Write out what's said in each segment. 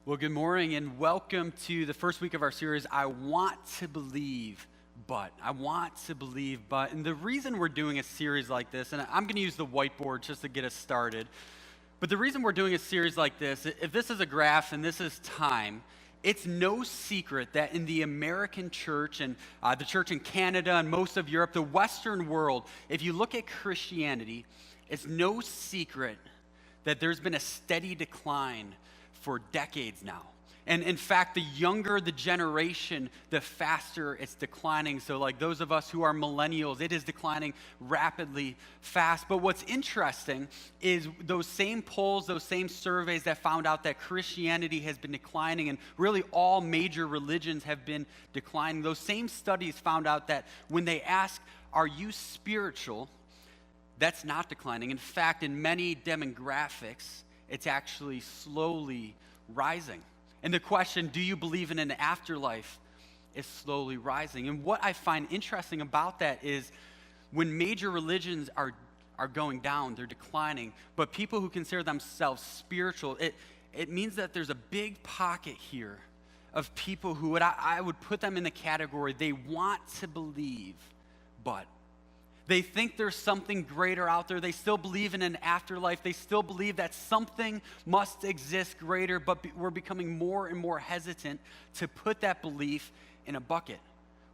Well, good morning and welcome to the first week of our series, I Want to Believe, But. I want to believe, but. And the reason we're doing a series like this, and I'm going to use the whiteboard just to get us started, but the reason we're doing a series like this, if this is a graph and this is time, it's no secret that in the American church and the church in Canada and most of Europe, the Western world, if you look at Christianity, it's no secret that there's been a steady decline for decades now. And in fact, the younger the generation, the faster it's declining. So like those of us who are millennials, it is declining rapidly fast. But what's interesting is those same polls, those same surveys that found out that Christianity has been declining and really all major religions have been declining. Those same studies found out that when they ask, are you spiritual? That's not declining. In fact, in many demographics, it's actually slowly rising. And the question, do you believe in an afterlife, is slowly rising. And what I find interesting about that is when major religions are going down, they're declining, but people who consider themselves spiritual, it means that there's a big pocket here of people who I would put them in the category, they want to believe, but. They think there's something greater out there. They still believe in an afterlife. They still believe that something must exist greater, but we're becoming more and more hesitant to put that belief in a bucket.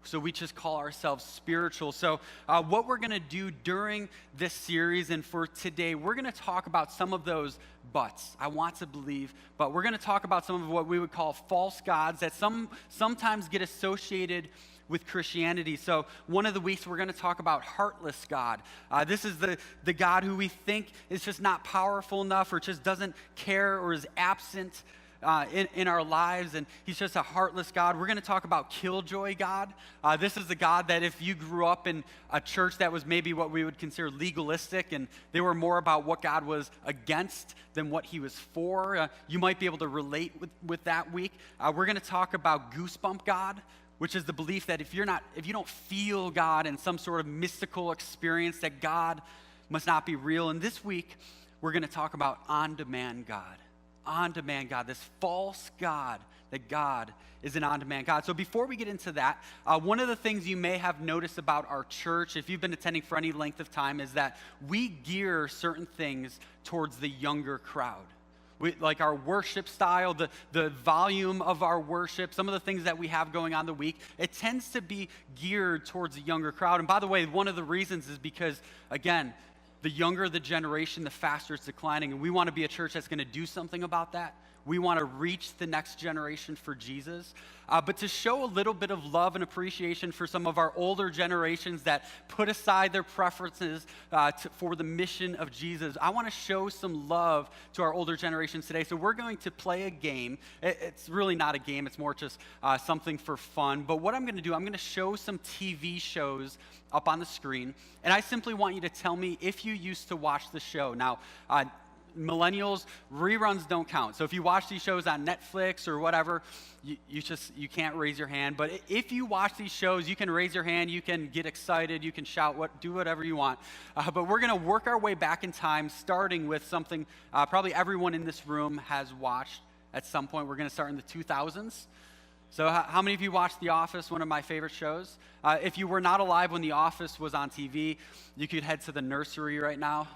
So we just call ourselves spiritual. So what we're going to do during this series and for today, we're going to talk about some of those buts. I want to believe, but we're going to talk about some of what we would call false gods that sometimes get associated with Christianity. So one of the weeks we're going to talk about heartless God. This is the God who we think is just not powerful enough or just doesn't care or is absent in our lives, and he's just a heartless God. We're going to talk about killjoy God. This is the God that if you grew up in a church that was maybe what we would consider legalistic and they were more about what God was against than what he was for, you might be able to relate with that week. We're going to talk about goosebump God, which is the belief that if you don't feel God in some sort of mystical experience, that God must not be real. And this week, we're going to talk about on-demand God. On-demand God, this false God, that God is an on-demand God. So before we get into that, one of the things you may have noticed about our church, if you've been attending for any length of time, is that we gear certain things towards the younger crowd. Like our worship style, the volume of our worship, some of the things that we have going on the week, it tends to be geared towards a younger crowd. And by the way, one of the reasons is because, again, the younger the generation, the faster it's declining. And we want to be a church that's going to do something about that. We want to reach the next generation for Jesus. But to show a little bit of love and appreciation for some of our older generations that put aside their preferences for the mission of Jesus, I want to show some love to our older generations today. So we're going to play a game. It's really not a game. It's more just something for fun. But what I'm going to do, I'm going to show some TV shows up on the screen. And I simply want you to tell me if you used to watch the show. Now, millennials, reruns don't count. So if you watch these shows on Netflix or whatever, you can't raise your hand. But if you watch these shows, you can raise your hand, you can get excited, you can shout, do whatever you want. But we're going to work our way back in time, starting with something probably everyone in this room has watched at some point. We're going to start in the 2000s. So how many of you watched The Office, one of my favorite shows? If you were not alive when The Office was on TV, you could head to the nursery right now.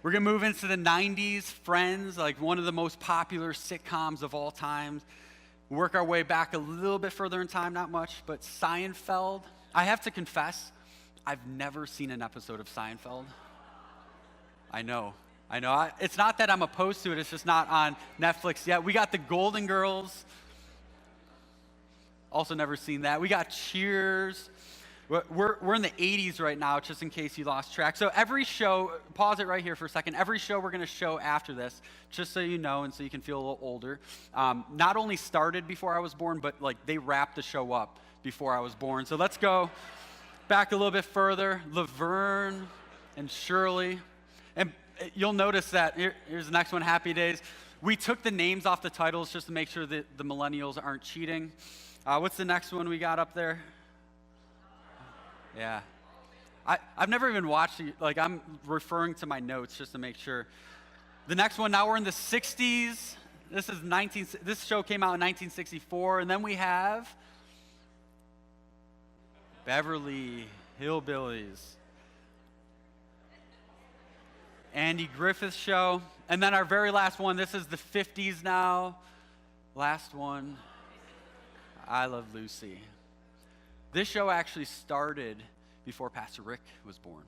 We're going to move into the 90s, Friends, like one of the most popular sitcoms of all time. Work our way back a little bit further in time, not much, but Seinfeld. I have to confess, I've never seen an episode of Seinfeld. I know. It's not that I'm opposed to it, it's just not on Netflix yet. We got the Golden Girls. Also never seen that. We got Cheers. We're in the 80s right now, just in case you lost track. So every show, pause it right here for a second. Every show we're going to show after this, just so you know and so you can feel a little older, not only started before I was born, but like they wrapped the show up before I was born. So let's go back a little bit further. Laverne and Shirley. And you'll notice that, here's the next one, Happy Days. We took the names off the titles just to make sure that the millennials aren't cheating. What's the next one we got up there? Yeah. I've never even watched it. Like, I'm referring to my notes just to make sure. The next one, now we're in the 60s. This show came out in 1964, and then we have Beverly Hillbillies, Andy Griffith Show, and then our very last one. This is the 50s now. Last one, I Love Lucy. This show actually started before Pastor Rick was born.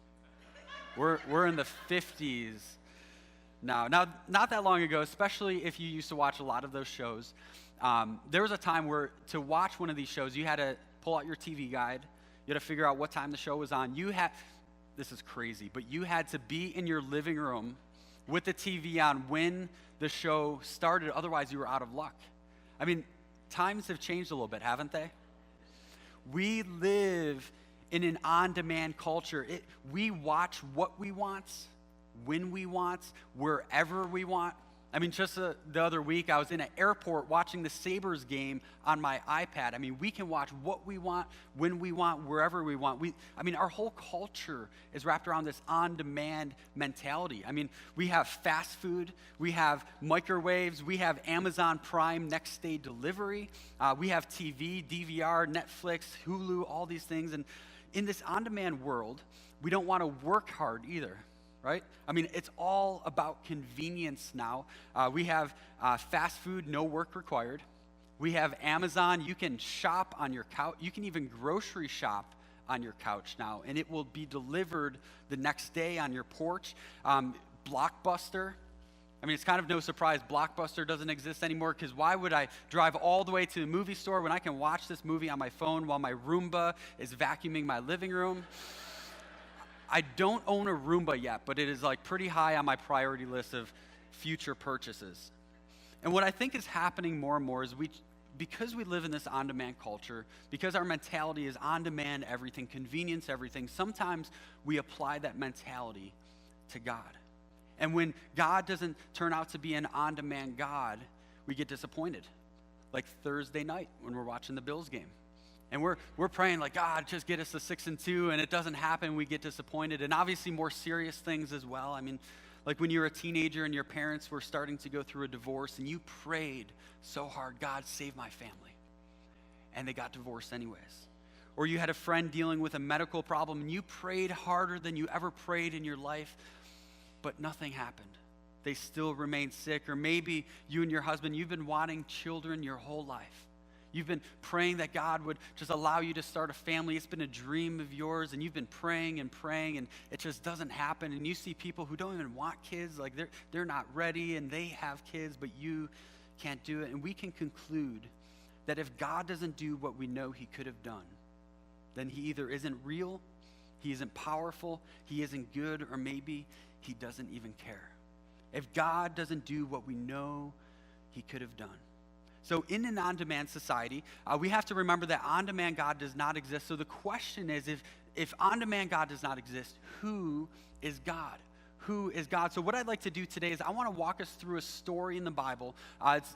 We're in the 50s now. Now, not that long ago, especially if you used to watch a lot of those shows, there was a time where to watch one of these shows, you had to pull out your TV guide. You had to figure out what time the show was on. This is crazy, but you had to be in your living room with the TV on when the show started. Otherwise, you were out of luck. I mean, times have changed a little bit, haven't they? We live in an on-demand culture. We watch what we want, when we want, wherever we want. I mean, just the other week, I was in an airport watching the Sabres game on my iPad. I mean, we can watch what we want, when we want, wherever we want. Our whole culture is wrapped around this on-demand mentality. I mean, we have fast food, we have microwaves, we have Amazon Prime next-day delivery, we have TV, DVR, Netflix, Hulu, all these things. And in this on-demand world, we don't want to work hard either. Right? I mean, it's all about convenience now. We have fast food, no work required. We have Amazon. You can shop on your couch. You can even grocery shop on your couch now, and it will be delivered the next day on your porch. Blockbuster. I mean, it's kind of no surprise Blockbuster doesn't exist anymore, because why would I drive all the way to the movie store when I can watch this movie on my phone while my Roomba is vacuuming my living room? I don't own a Roomba yet, but it is like pretty high on my priority list of future purchases. And what I think is happening more and more is because we live in this on-demand culture, because our mentality is on-demand everything, convenience everything, sometimes we apply that mentality to God. And when God doesn't turn out to be an on-demand God, we get disappointed. Like Thursday night when we're watching the Bills game. And we're praying like, God, just get us to 6-2, and it doesn't happen, we get disappointed. And obviously more serious things as well. I mean, like when you were a teenager and your parents were starting to go through a divorce, and you prayed so hard, God, save my family. And they got divorced anyways. Or you had a friend dealing with a medical problem, and you prayed harder than you ever prayed in your life, but nothing happened. They still remained sick. Or maybe you and your husband, you've been wanting children your whole life. You've been praying that God would just allow you to start a family. It's been a dream of yours, and you've been praying, and it just doesn't happen. And you see people who don't even want kids, like they're not ready, and they have kids, but you can't do it. And we can conclude that if God doesn't do what we know he could have done, then he either isn't real, he isn't powerful, he isn't good, or maybe he doesn't even care. If God doesn't do what we know he could have done. So in an on-demand society, we have to remember that on-demand God does not exist. So the question is, if on-demand God does not exist, who is God? Who is God? So what I'd like to do today is I want to walk us through a story in the Bible.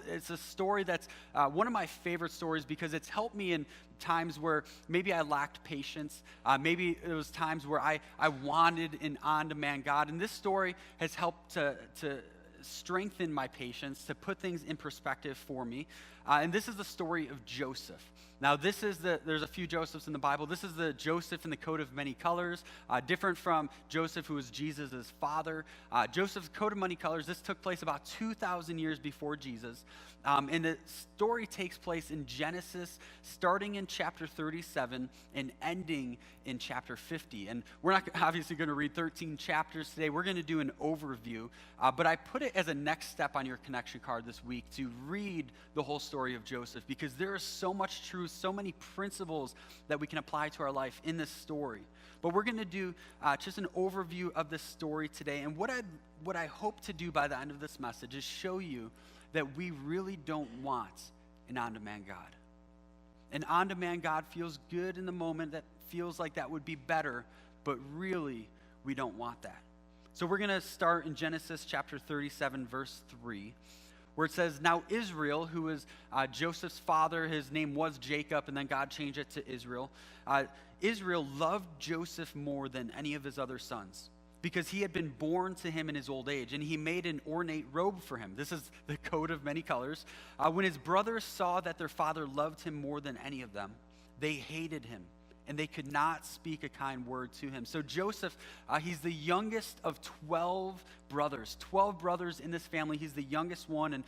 It's a story that's one of my favorite stories because it's helped me in times where maybe I lacked patience. Maybe it was times where I wanted an on-demand God. And this story has helped to strengthen my patience, to put things in perspective for me. And this is the story of Joseph. Now, there's a few Josephs in the Bible. This is the Joseph in the coat of many colors, different from Joseph, who was Jesus' father. Joseph's coat of many colors, this took place about 2,000 years before Jesus. And the story takes place in Genesis, starting in chapter 37 and ending in chapter 50. And we're not obviously going to read 13 chapters today. We're going to do an overview. But I put it as a next step on your connection card this week to read the whole story of Joseph, because there is so much truth, so many principles that we can apply to our life in this story. But we're going to do just an overview of this story today. And what I hope to do by the end of this message is show you that we really don't want an on-demand God. An on-demand God feels good in the moment, that feels like that would be better, but really we don't want that. So we're going to start in Genesis chapter 37, verse 3, where it says, "Now Israel, who was Joseph's father, his name was Jacob, and then God changed it to Israel. Israel loved Joseph more than any of his other sons, because he had been born to him in his old age, and he made an ornate robe for him. This is the coat of many colors. When his brothers saw that their father loved him more than any of them, they hated him, and they could not speak a kind word to him. So Joseph, he's the youngest of 12 brothers. 12 brothers in this family. He's the youngest one, and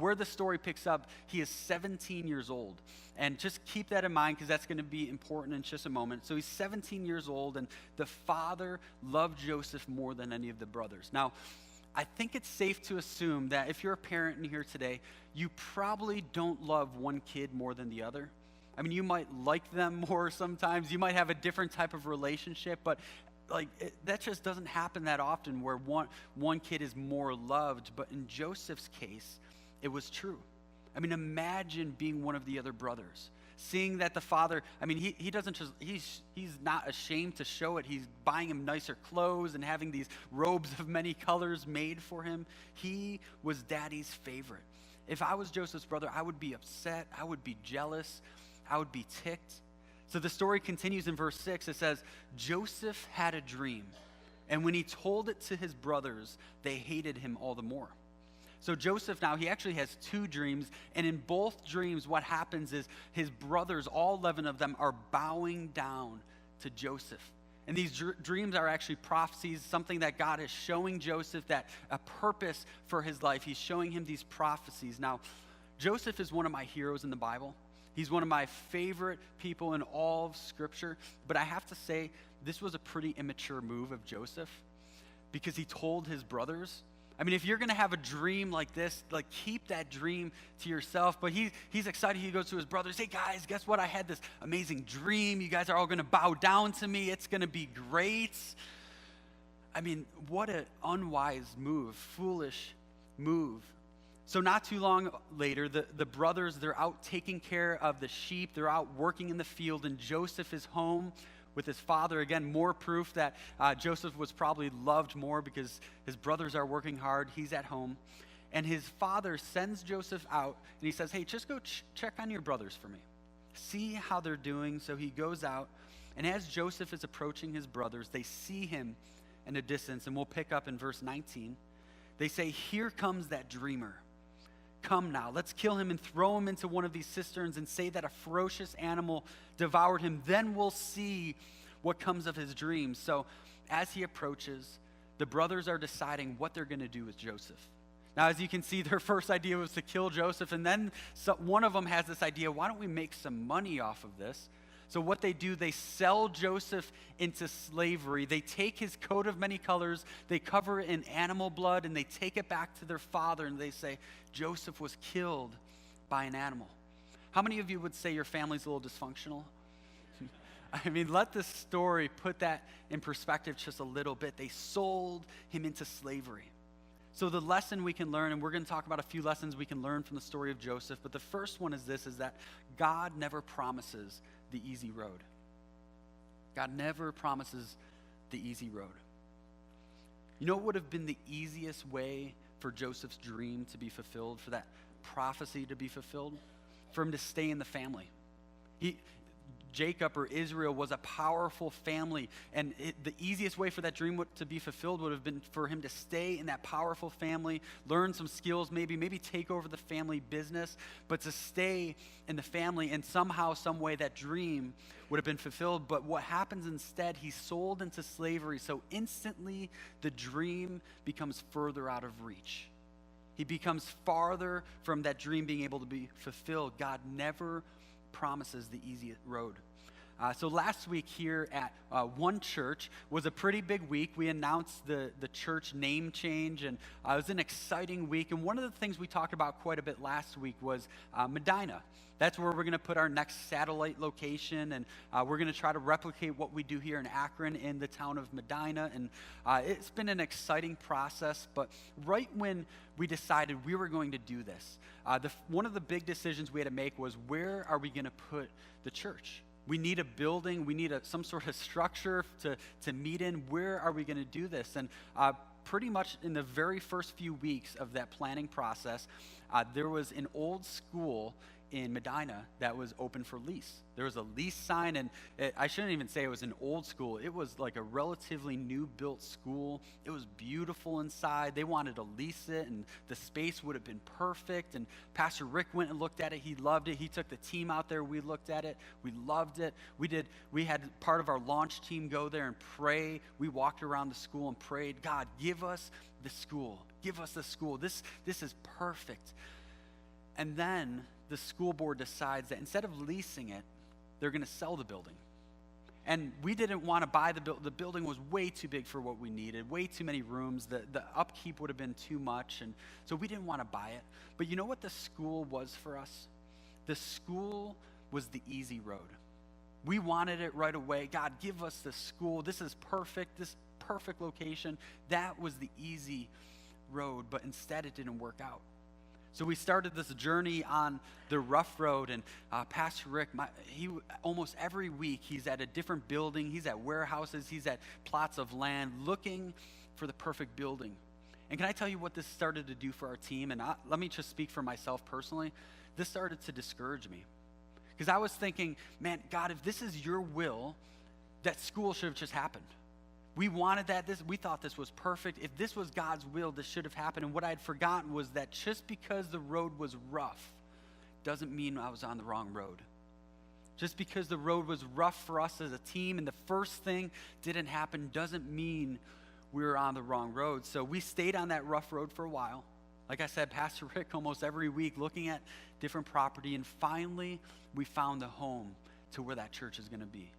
where the story picks up, he is 17 years old. And just keep that in mind, because that's going to be important in just a moment. So he's 17 years old, and the father loved Joseph more than any of the brothers. Now, I think it's safe to assume that if you're a parent in here today, you probably don't love one kid more than the other. I mean, you might like them more sometimes. You might have a different type of relationship, but that just doesn't happen that often where one kid is more loved. But in Joseph's case, it was true. I mean, imagine being one of the other brothers, seeing that the father, I mean, he doesn't just, he's not ashamed to show it. He's buying him nicer clothes and having these robes of many colors made for him. He was daddy's favorite. If I was Joseph's brother, I would be upset. I would be jealous. I would be ticked. So the story continues in verse 6. It says, Joseph had a dream, and when he told it to his brothers, they hated him all the more. So Joseph now, he actually has two dreams, and in both dreams, what happens is his brothers, all 11 of them, are bowing down to Joseph. And these dreams are actually prophecies, something that God is showing Joseph, that a purpose for his life. He's showing him these prophecies. Now, Joseph is one of my heroes in the Bible. He's one of my favorite people in all of Scripture. But I have to say, this was a pretty immature move of Joseph, because he told his brothers. I mean, if you're going to have a dream like this, keep that dream to yourself. But he's excited. He goes to his brothers, hey, guys, guess what? I had this amazing dream. You guys are all going to bow down to me. It's going to be great. I mean, what an unwise move, foolish move. So not too long later, the brothers, they're out taking care of the sheep. They're out working in the field, and Joseph is home with his father. Again, more proof that Joseph was probably loved more because his brothers are working hard. He's at home. And his father sends Joseph out, and he says, hey, just go check on your brothers for me. See how they're doing. So he goes out, and as Joseph is approaching his brothers, they see him in a distance, and we'll pick up in verse 19. They say, here comes that dreamer. Come now, let's kill him and throw him into one of these cisterns and say that a ferocious animal devoured him. Then we'll see what comes of his dreams. So as he approaches, the brothers are deciding what they're going to do with Joseph. Now, as you can see, their first idea was to kill Joseph, and then one of them has this idea, why don't we make some money off of this? So what they do, they sell Joseph into slavery. They take his coat of many colors, they cover it in animal blood, and they take it back to their father, and they say, Joseph was killed by an animal. How many of you would say your family's a little dysfunctional? I mean, let this story put that in perspective just a little bit. They sold him into slavery. So the lesson we can learn, and we're going to talk about a few lessons we can learn from the story of Joseph, but the first one is this, is that God never promises the easy road. God never promises the easy road. You know what would have been the easiest way for Joseph's dream to be fulfilled, for that prophecy to be fulfilled? For him to stay in the family. Jacob or Israel was a powerful family, and the easiest way for that dream to be fulfilled would have been for him to stay in that powerful family, learn some skills, maybe take over the family business, but to stay in the family, and somehow, some way, that dream would have been fulfilled. But what happens instead, he's sold into slavery, so instantly the dream becomes further out of reach. He becomes farther from that dream being able to be fulfilled. God never promises the easy road. So last week here at One Church was a pretty big week. We announced the church name change, and it was an exciting week. And one of the things we talked about quite a bit last week was Medina. That's where we're going to put our next satellite location, and we're going to try to replicate what we do here in Akron in the town of Medina. And it's been an exciting process, but right when we decided we were going to do this, one of the big decisions we had to make was, where are we going to put the church? We need a building. We need some sort of structure to meet in. Where are we going to do this? And pretty much in the very first few weeks of that planning process, there was an old school in Medina that was open for lease. There was a lease sign, and I shouldn't even say it was an old school. It was like a relatively new built school. It was beautiful inside. They wanted to lease it, and the space would have been perfect. And Pastor Rick went and looked at it. He loved it. He took the team out there. We looked at it. We loved it. We had part of our launch team go there and pray. We walked around the school and prayed, God, give us the school. Give us the school. This is perfect. And then the school board decides that instead of leasing it, they're going to sell the building. And we didn't want to buy the building. The building was way too big for what we needed, way too many rooms. The upkeep would have been too much, and so we didn't want to buy it. But you know what the school was for us? The school was the easy road. We wanted it right away. God, give us the school. This is perfect, this perfect location. That was the easy road, but instead it didn't work out. So we started this journey on the rough road, and Pastor Rick, he almost every week he's at a different building, he's at warehouses, he's at plots of land looking for the perfect building. And can I tell you what this started to do for our team? And let me just speak for myself personally. This started to discourage me. Because I was thinking, man, God, if this is your will, that school should have just happened. We wanted that. We thought this was perfect. If this was God's will, this should have happened. And what I had forgotten was that just because the road was rough doesn't mean I was on the wrong road. Just because the road was rough for us as a team and the first thing didn't happen doesn't mean we were on the wrong road. So we stayed on that rough road for a while. Like I said, Pastor Rick almost every week looking at different property, and finally we found the home to where that church is going to be.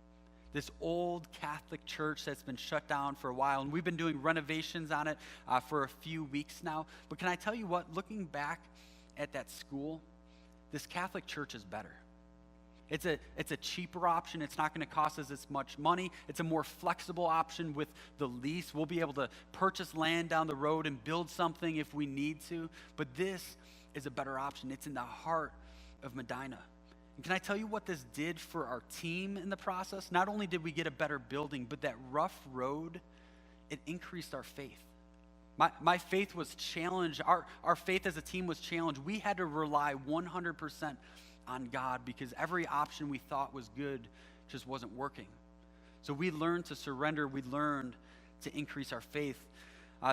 This old Catholic church that's been shut down for a while, and we've been doing renovations on it for a few weeks now. But can I tell you what, looking back at that school, this Catholic church is better. It's a cheaper option. It's not going to cost us as much money. It's a more flexible option with the lease. We'll be able to purchase land down the road and build something if we need to. But this is a better option. It's in the heart of Medina. And can I tell you what this did for our team in the process? Not only did we get a better building, but that rough road, it increased our faith. My faith was challenged. Our faith as a team was challenged. We had to rely 100% on God because every option we thought was good just wasn't working. So we learned to surrender. We learned to increase our faith.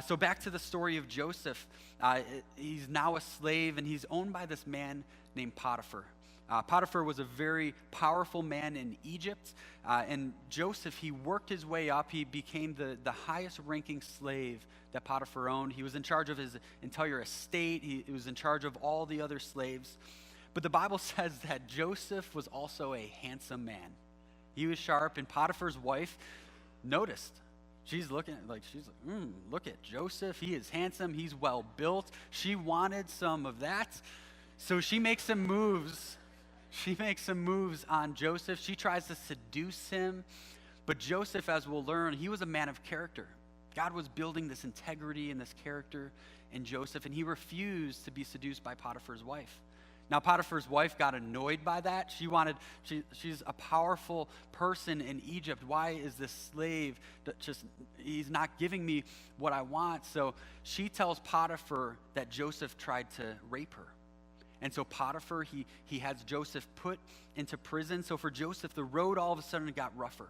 So back to the story of Joseph. He's now a slave, and he's owned by this man named Potiphar. Potiphar was a very powerful man in Egypt, and Joseph, he worked his way up. He became the highest ranking slave that Potiphar owned. He was in charge of his entire estate. He was in charge of all the other slaves. But the Bible says that Joseph was also a handsome man. He was sharp, and Potiphar's wife noticed. She's looking look at Joseph. He is handsome. He's well built. She wanted some of that. So she makes some moves. She makes some moves on Joseph. She tries to seduce him. But Joseph, as we'll learn, he was a man of character. God was building this integrity and this character in Joseph, and he refused to be seduced by Potiphar's wife. Now, Potiphar's wife got annoyed by that. She's a powerful person in Egypt. Why is this slave he's not giving me what I want? So she tells Potiphar that Joseph tried to rape her. And so Potiphar, he has Joseph put into prison. So for Joseph, the road all of a sudden got rougher.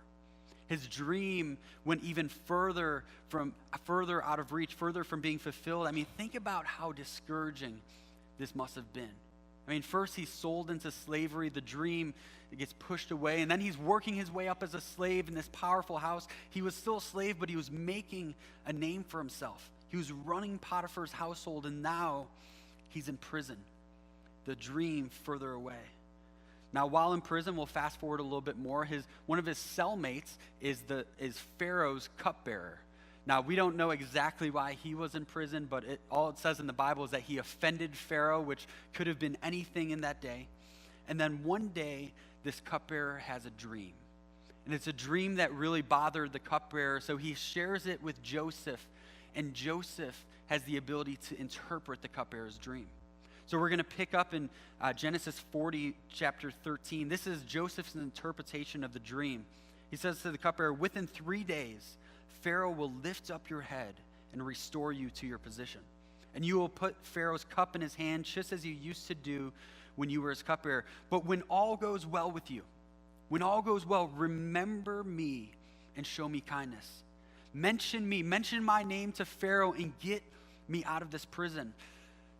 His dream went even further out of reach, further from being fulfilled. I mean, think about how discouraging this must have been. I mean, first he's sold into slavery, the dream gets pushed away, and then he's working his way up as a slave in this powerful house. He was still a slave, but he was making a name for himself. He was running Potiphar's household, and now he's in prison. The dream further away. Now, while in prison, we'll fast forward a little bit more. One of his cellmates is Pharaoh's cupbearer. Now, we don't know exactly why he was in prison, but all it says in the Bible is that he offended Pharaoh, which could have been anything in that day. And then one day, this cupbearer has a dream. And it's a dream that really bothered the cupbearer, so he shares it with Joseph, and Joseph has the ability to interpret the cupbearer's dream. So we're going to pick up in Genesis 40, chapter 13. This is Joseph's interpretation of the dream. He says to the cupbearer, "Within 3 days, Pharaoh will lift up your head and restore you to your position." and you will put Pharaoh's cup in his hand, just as you used to do when you were his cupbearer. But when all goes well with you, when all goes well, remember me and show me kindness. Mention me, mention my name to Pharaoh and get me out of this prison."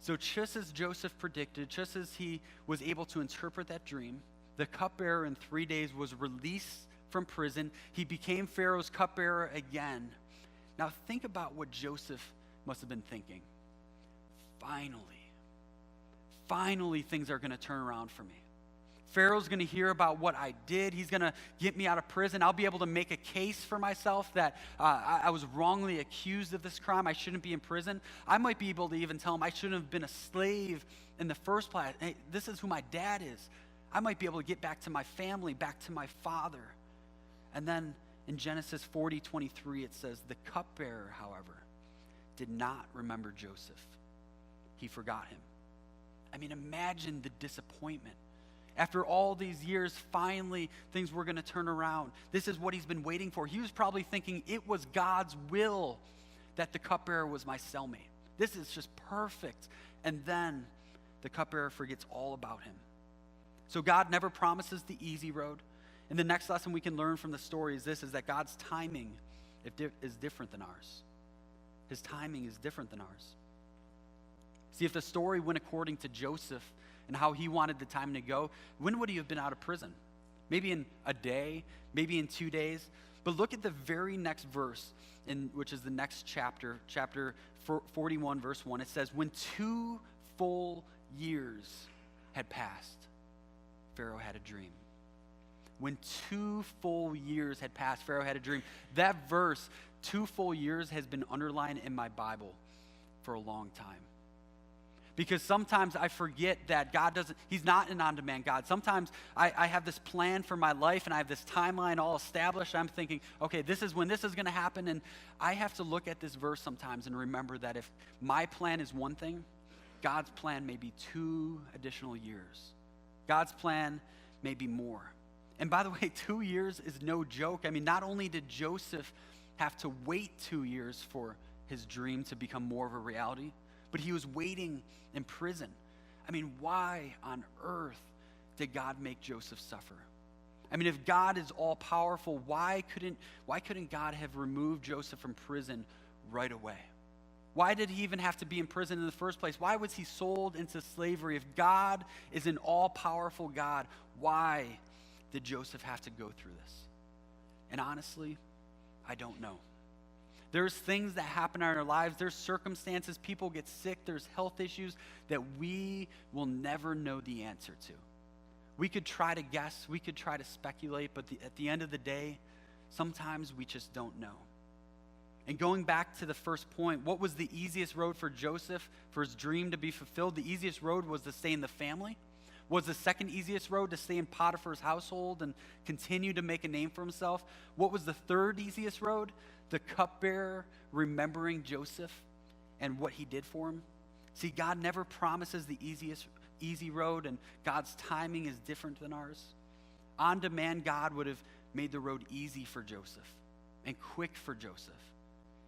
So just as Joseph predicted, just as he was able to interpret that dream, the cupbearer in 3 days was released from prison. He became Pharaoh's cupbearer again. Now think about what Joseph must have been thinking. Finally things are going to turn around for me. Pharaoh's going to hear about what I did. He's going to get me out of prison. I'll be able to make a case for myself that I was wrongly accused of this crime. I shouldn't be in prison. I might be able to even tell him I shouldn't have been a slave in the first place. Hey, this is who my dad is. I might be able to get back to my family, back to my father. And then in Genesis 40:23, it says, "The cupbearer, however, did not remember Joseph. He forgot him." I mean, imagine the disappointment. After all these years, finally, things were going to turn around. This is what he's been waiting for. He was probably thinking it was God's will that the cupbearer was my cellmate. This is just perfect. And then the cupbearer forgets all about him. So God never promises the easy road. And the next lesson we can learn from the story is this, is that God's timing is different than ours. His timing is different than ours. See, if the story went according to Joseph and how he wanted the time to go, when would he have been out of prison? Maybe in a day, maybe in 2 days. But look at the very next verse, which is the next chapter 41, verse 1. It says, "When 2 full years had passed, Pharaoh had a dream." When 2 full years had passed, Pharaoh had a dream. That verse, 2 full years, has been underlined in my Bible for a long time. Because sometimes I forget that He's not an on-demand God. Sometimes I have this plan for my life and I have this timeline all established. I'm thinking, okay, this is when this is going to happen. And I have to look at this verse sometimes and remember that if my plan is one thing, God's plan may be 2 additional years. God's plan may be more. And by the way, 2 years is no joke. I mean, not only did Joseph have to wait 2 years for his dream to become more of a reality, but he was waiting in prison. I mean, why on earth did God make Joseph suffer? I mean, if God is all powerful, why couldn't God have removed Joseph from prison right away? Why did he even have to be in prison in the first place? Why was he sold into slavery? If God is an all-powerful God, why did Joseph have to go through this? And honestly, I don't know. There's things that happen in our lives. There's circumstances. People get sick. There's health issues that we will never know the answer to. We could try to guess. We could try to speculate. But at the end of the day, sometimes we just don't know. And going back to the first point, what was the easiest road for Joseph, for his dream to be fulfilled? The easiest road was to stay in the family. Was the second easiest road to stay in Potiphar's household and continue to make a name for himself? What was the third easiest road? The cupbearer remembering Joseph and what he did for him. See, God never promises the easy road, and God's timing is different than ours. On demand, God would have made the road easy for Joseph and quick for Joseph.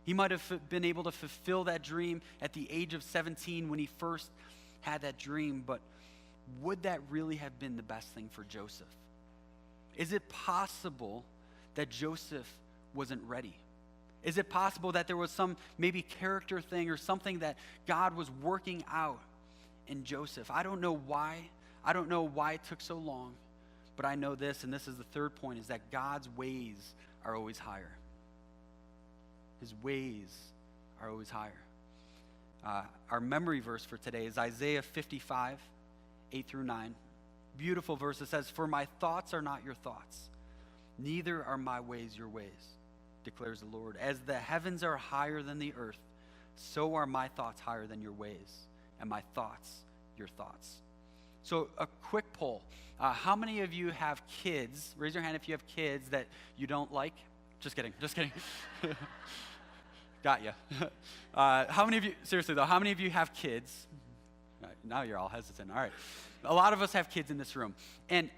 He might have been able to fulfill that dream at the age of 17 when he first had that dream, but would that really have been the best thing for Joseph? Is it possible that Joseph wasn't ready? Is it possible that there was some maybe character thing or something that God was working out in Joseph? I don't know why. I don't know why it took so long, but I know this, and this is the third point, is that God's ways are always higher. His ways are always higher. Our memory verse for today is Isaiah 55, 8 through 9. Beautiful verse. It says, "For my thoughts are not your thoughts, neither are my ways your ways, declares the Lord. As the heavens are higher than the earth, so are my thoughts higher than your ways, and my thoughts your thoughts." So a quick poll. How many of you have kids? Raise your hand if you have kids that you don't like. Just kidding. Got you. How many of you, seriously though, how many of you have kids? Now you're all hesitant. All right. A lot of us have kids in this room. And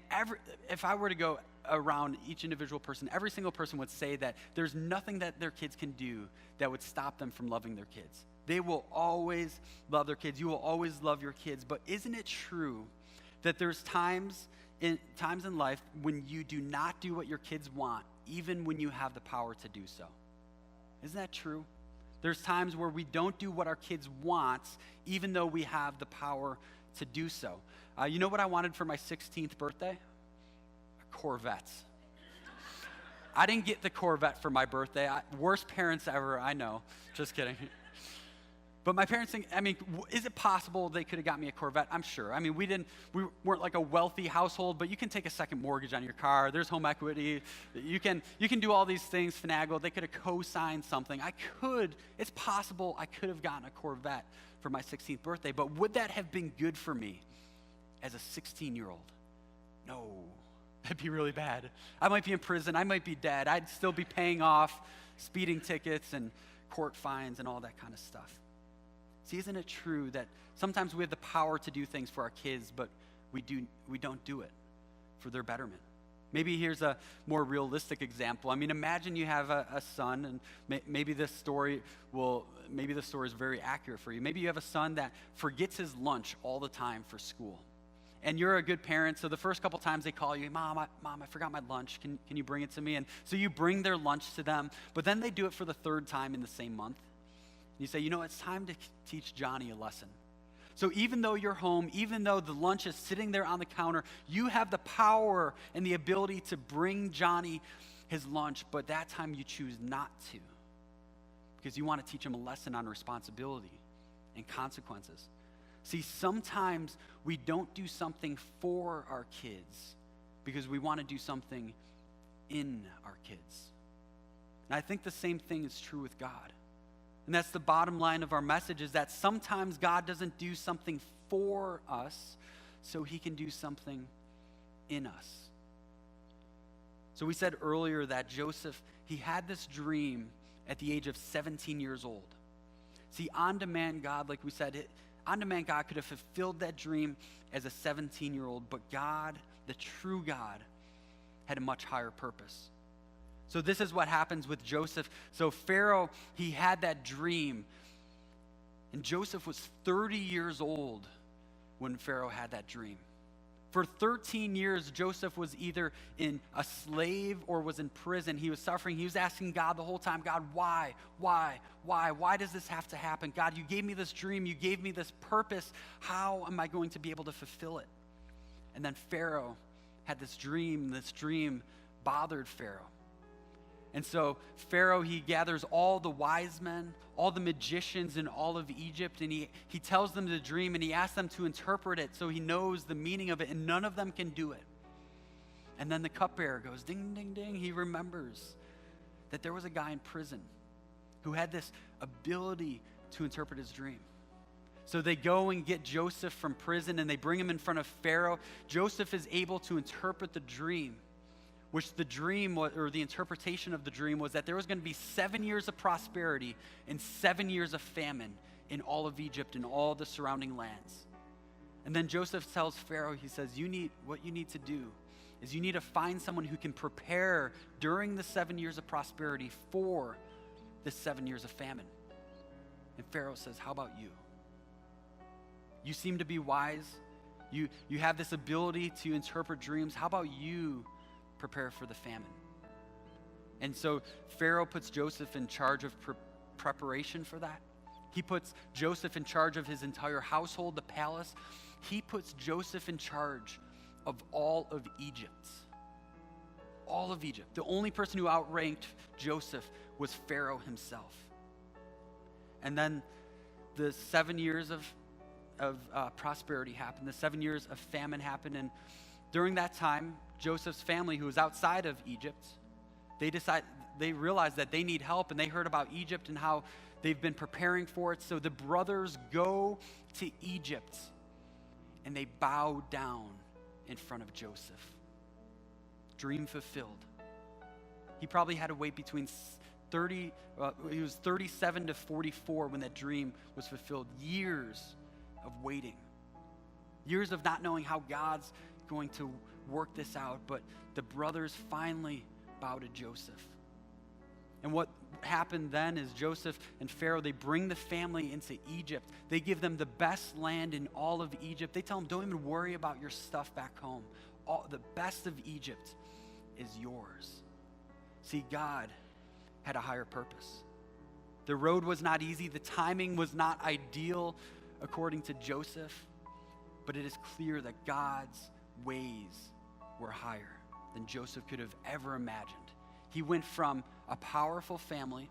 if I were to go around each individual person, every single person would say that there's nothing that their kids can do that would stop them from loving their kids. They will always love their kids. You will always love your kids. But isn't it true that there's times in life when you do not do what your kids want, even when you have the power to do so? Isn't that true? There's times where we don't do what our kids want, even though we have the power to do so. You know what I wanted for my 16th birthday? A Corvette. I didn't get the Corvette for my birthday. Worst parents ever, I know. Just kidding. But my parents think, is it possible they could have got me a Corvette? I'm sure. We weren't like a wealthy household, but you can take a second mortgage on your car. There's home equity. You can do all these things, finagle. They could have co-signed something. It's possible I could have gotten a Corvette for my 16th birthday, but would that have been good for me as a 16-year-old? No, that'd be really bad. I might be in prison. I might be dead. I'd still be paying off speeding tickets and court fines and all that kind of stuff. See, isn't it true that sometimes we have the power to do things for our kids, but we don't do it for their betterment? Maybe here's a more realistic example. Imagine you have a son, and maybe this story is very accurate for you. Maybe you have a son that forgets his lunch all the time for school. And you're a good parent, so the first couple times they call you, Mom, I forgot my lunch. Can you bring it to me? And so you bring their lunch to them, but then they do it for the third time in the same month. You say, it's time to teach Johnny a lesson. So even though you're home, even though the lunch is sitting there on the counter, you have the power and the ability to bring Johnny his lunch, but that time you choose not to because you want to teach him a lesson on responsibility and consequences. See, sometimes we don't do something for our kids because we want to do something in our kids. And I think the same thing is true with God. And that's the bottom line of our message, is that sometimes God doesn't do something for us so he can do something in us. So we said earlier that Joseph, he had this dream at the age of 17 years old. See, on-demand God, like we said, on-demand God could have fulfilled that dream as a 17-year-old, but God, the true God, had a much higher purpose. So this is what happens with Joseph. So Pharaoh, he had that dream, and Joseph was 30 years old when Pharaoh had that dream. For 13 years, Joseph was either in a slave or was in prison. He was suffering. He was asking God the whole time, God, why? Why does this have to happen? God, you gave me this dream. You gave me this purpose. How am I going to be able to fulfill it? And then Pharaoh had this dream. This dream bothered Pharaoh. And so Pharaoh, he gathers all the wise men, all the magicians in all of Egypt, and he tells them the dream, and he asks them to interpret it so he knows the meaning of it, and none of them can do it. And then the cupbearer goes, ding, ding, ding. He remembers that there was a guy in prison who had this ability to interpret his dream. So they go and get Joseph from prison, and they bring him in front of Pharaoh. Joseph is able to interpret the dream, which the dream, or the interpretation of the dream, was that there was going to be 7 years of prosperity and 7 years of famine in all of Egypt and all the surrounding lands. And then Joseph tells Pharaoh, he says, what you need to do is you need to find someone who can prepare during the 7 years of prosperity for the 7 years of famine. And Pharaoh says, how about you? You seem to be wise. You have this ability to interpret dreams. How about you prepare for the famine? And so Pharaoh puts Joseph in charge of preparation for that. He puts Joseph in charge of his entire household, the palace. He puts Joseph in charge of all of Egypt. All of Egypt. The only person who outranked Joseph was Pharaoh himself. And then the 7 years of prosperity happened. The 7 years of famine happened. And during that time, Joseph's family, who was outside of Egypt, they realized that they need help, and they heard about Egypt and how they've been preparing for it. So the brothers go to Egypt, and they bow down in front of Joseph. Dream fulfilled. He probably had to wait between he was 37 to 44 when that dream was fulfilled. Years of waiting. Years of not knowing how God's going to work this out, but the brothers finally bow to Joseph. And what happened then is Joseph and Pharaoh, they bring the family into Egypt. They give them the best land in all of Egypt. They tell them, don't even worry about your stuff back home. The best of Egypt is yours. See, God had a higher purpose. The road was not easy. The timing was not ideal according to Joseph. But it is clear that God's ways were higher than Joseph could have ever imagined. He went from a powerful family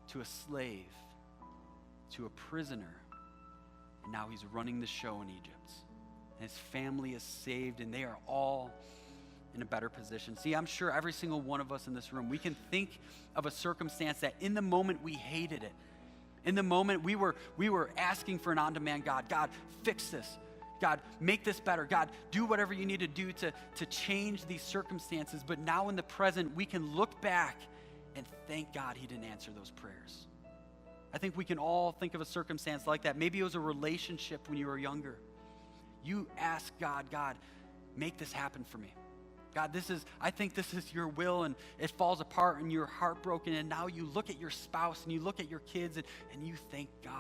to a slave to a prisoner, and now he's running the show in Egypt. And his family is saved, and they are all in a better position. See, I'm sure every single one of us in this room, we can think of a circumstance that in the moment we hated it. In the moment we were asking for an on-demand God. God, fix this. God, make this better. God, do whatever you need to do to change these circumstances. But now in the present, we can look back and thank God he didn't answer those prayers. I think we can all think of a circumstance like that. Maybe it was a relationship when you were younger. You ask God, God, make this happen for me. God, I think this is your will, and it falls apart and you're heartbroken, and now you look at your spouse and you look at your kids and you thank God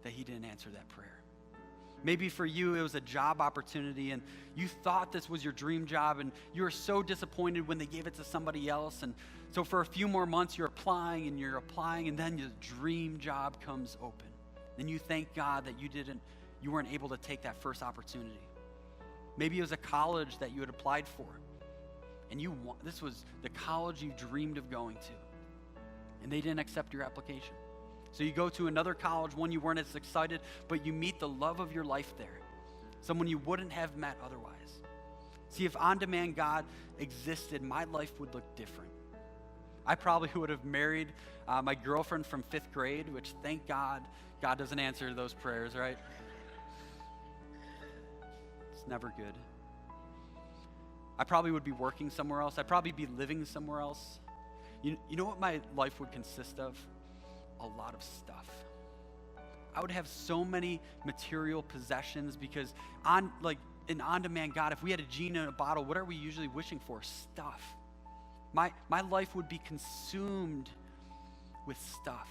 that he didn't answer that prayer. Maybe for you, it was a job opportunity and you thought this was your dream job and you were so disappointed when they gave it to somebody else. And so for a few more months, you're applying and then your dream job comes open. Then you thank God that you weren't able to take that first opportunity. Maybe it was a college that you had applied for and this was the college you dreamed of going to, and they didn't accept your application. So you go to another college, one you weren't as excited, but you meet the love of your life there, someone you wouldn't have met otherwise. See, if on-demand God existed, my life would look different. I probably would have married my girlfriend from 5th grade, which thank God, God doesn't answer those prayers, right? It's never good. I probably would be working somewhere else. I'd probably be living somewhere else. You know what my life would consist of? A lot of stuff. I would have so many material possessions because an on-demand God, if we had a genie in a bottle, what are we usually wishing for? Stuff. My life would be consumed with stuff.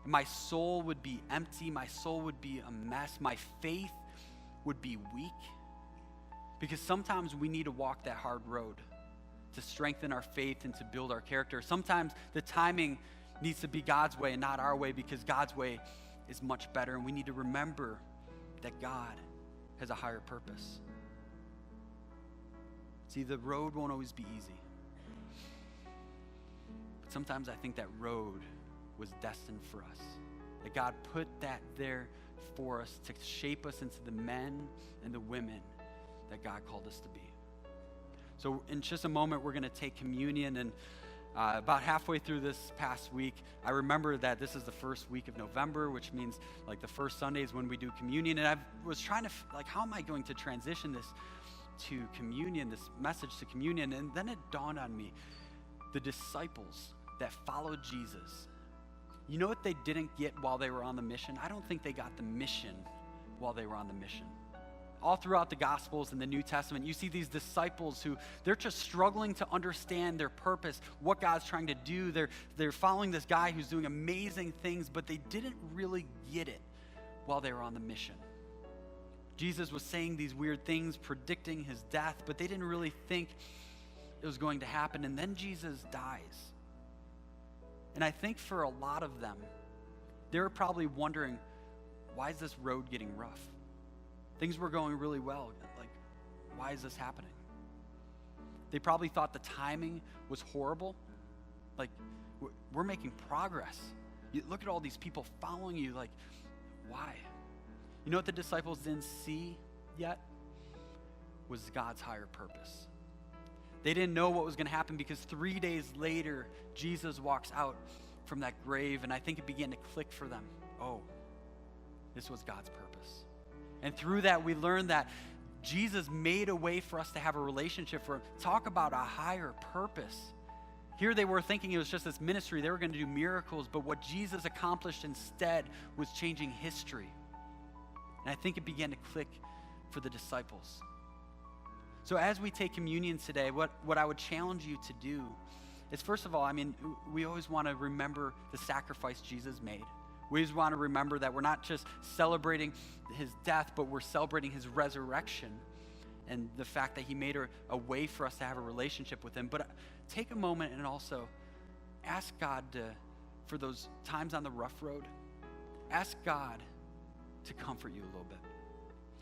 My soul would be empty. My soul would be a mess. My faith would be weak. Because sometimes we need to walk that hard road to strengthen our faith and to build our character. Sometimes the timing needs to be God's way and not our way, because God's way is much better, and we need to remember that God has a higher purpose. See, the road won't always be easy. But sometimes I think that road was destined for us. That God put that there for us to shape us into the men and the women that God called us to be. So in just a moment, we're going to take communion, and about halfway through this past week, I remember that this is the first week of November, which means like the first Sunday is when we do communion. And I was trying to, how am I going to transition this to communion, this message to communion? And then it dawned on me, the disciples that followed Jesus, you know what they didn't get while they were on the mission? I don't think they got the mission while they were on the mission. All throughout the Gospels and the New Testament, you see these disciples who, they're just struggling to understand their purpose, what God's trying to do. They're following this guy who's doing amazing things, but they didn't really get it while they were on the mission. Jesus was saying these weird things, predicting his death, but they didn't really think it was going to happen. And then Jesus dies. And I think for a lot of them, they were probably wondering, why is this road getting rough? Things were going really well. Why is this happening? They probably thought the timing was horrible. We're making progress. Look at all these people following you. Why? You know what the disciples didn't see yet? Was God's higher purpose. They didn't know what was going to happen, because 3 days later, Jesus walks out from that grave, and I think it began to click for them. Oh, this was God's purpose. And through that, we learned that Jesus made a way for us to have a relationship for him. Talk about a higher purpose. Here they were thinking it was just this ministry. They were going to do miracles, but what Jesus accomplished instead was changing history. And I think it began to click for the disciples. So as we take communion today, what I would challenge you to do is first of all, we always want to remember the sacrifice Jesus made. We always want to remember that we're not just celebrating his death, but we're celebrating his resurrection and the fact that he made a way for us to have a relationship with him. But take a moment and also ask God for those times on the rough road, ask God to comfort you a little bit.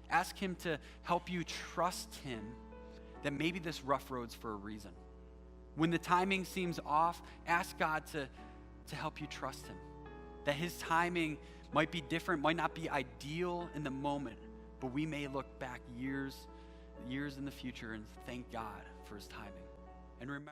Ask him to help you trust him that maybe this rough road's for a reason. When the timing seems off, ask God to help you trust him. That his timing might be different, might not be ideal in the moment, but we may look back years in the future and thank God for his timing. And remember,